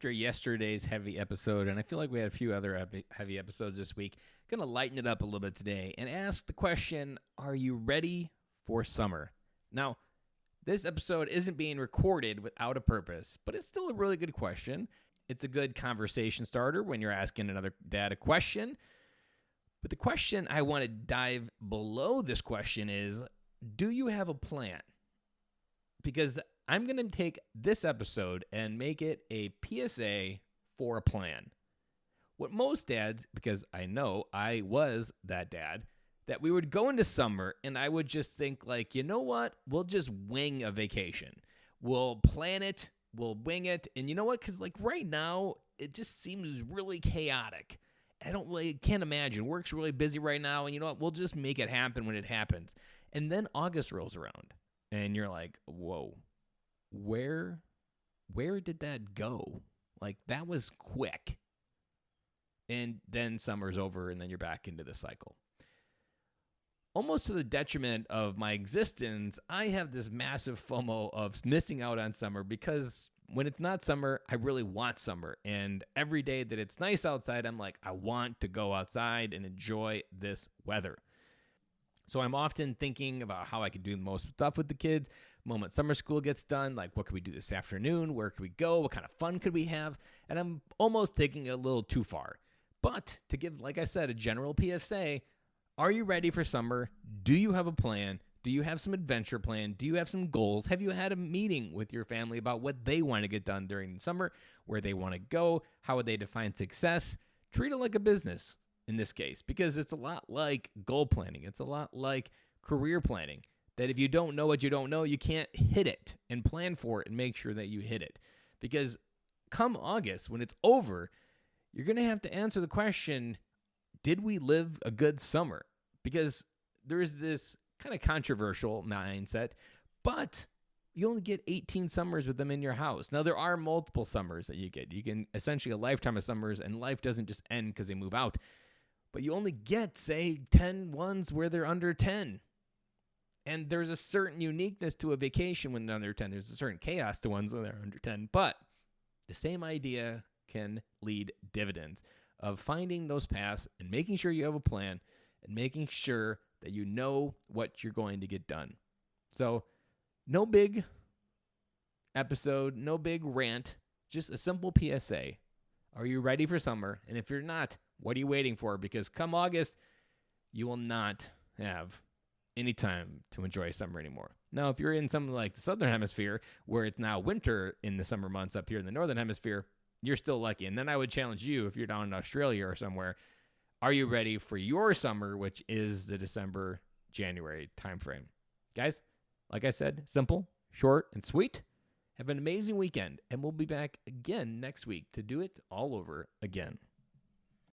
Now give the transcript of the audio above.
after yesterday's heavy episode, and I feel like we had a few other heavy episodes this week, going to lighten it up a little bit today and ask the question, are you ready for summer? Now, this episode isn't being recorded without a purpose, but it's still a really good question. It's a good conversation starter when you're asking another dad a question. But the question I want to dive below this question is, do you have a plan? Because I'm going to take this episode and make it a PSA for a plan. What most dads, because I know I was that dad, that we would go into summer and I would just think like, you know what? We'll just wing a vacation. We'll plan it. We'll wing it. And you know what? Because like right now, it just seems really chaotic. Can't imagine. Work's really busy right now. And you know what? We'll just make it happen when it happens. And then August rolls around and you're like, whoa, where did that go? Like that was quick. And then summer's over and then you're back into the cycle. Almost to the detriment of my existence, I have this massive FOMO of missing out on summer because when it's not summer, I really want summer. And every day that it's nice outside, I'm like, I want to go outside and enjoy this weather. So I'm often thinking about how I could do the most stuff with the kids. The moment summer school gets done, like what could we do this afternoon? Where could we go? What kind of fun could we have? And I'm almost taking it a little too far. But to give, like I said, a general PSA, are you ready for summer? Do you have a plan? Do you have some adventure plan? Do you have some goals? Have you had a meeting with your family about what they want to get done during the summer, where they want to go? How would they define success? Treat it like a business in this case, because it's a lot like goal planning. It's a lot like career planning, that if you don't know what you don't know, you can't hit it and plan for it and make sure that you hit it. Because come August, when it's over, you're going to have to answer the question, did we live a good summer? Because there is this kind of controversial mindset, but you only get 18 summers with them in your house. Now, there are multiple summers that you get. You can essentially a lifetime of summers, and life doesn't just end because they move out. But you only get, say, 10 ones where they're under 10. And there's a certain uniqueness to a vacation when they're under 10. There's a certain chaos to ones when they're under 10. But the same idea can lead dividends of finding those paths and making sure you have a plan and making sure that you know what you're going to get done. So no big episode, no big rant, just a simple PSA. Are you ready for summer? And if you're not, what are you waiting for? Because come August, you will not have any time to enjoy summer anymore. Now, if you're in something like the Southern Hemisphere, where it's now winter in the summer months up here in the Northern Hemisphere, you're still lucky. And then I would challenge you, if you're down in Australia or somewhere, are you ready for your summer, which is the December, January timeframe? Guys, like I said, simple, short, and sweet. Have an amazing weekend, and we'll be back again next week to do it all over again.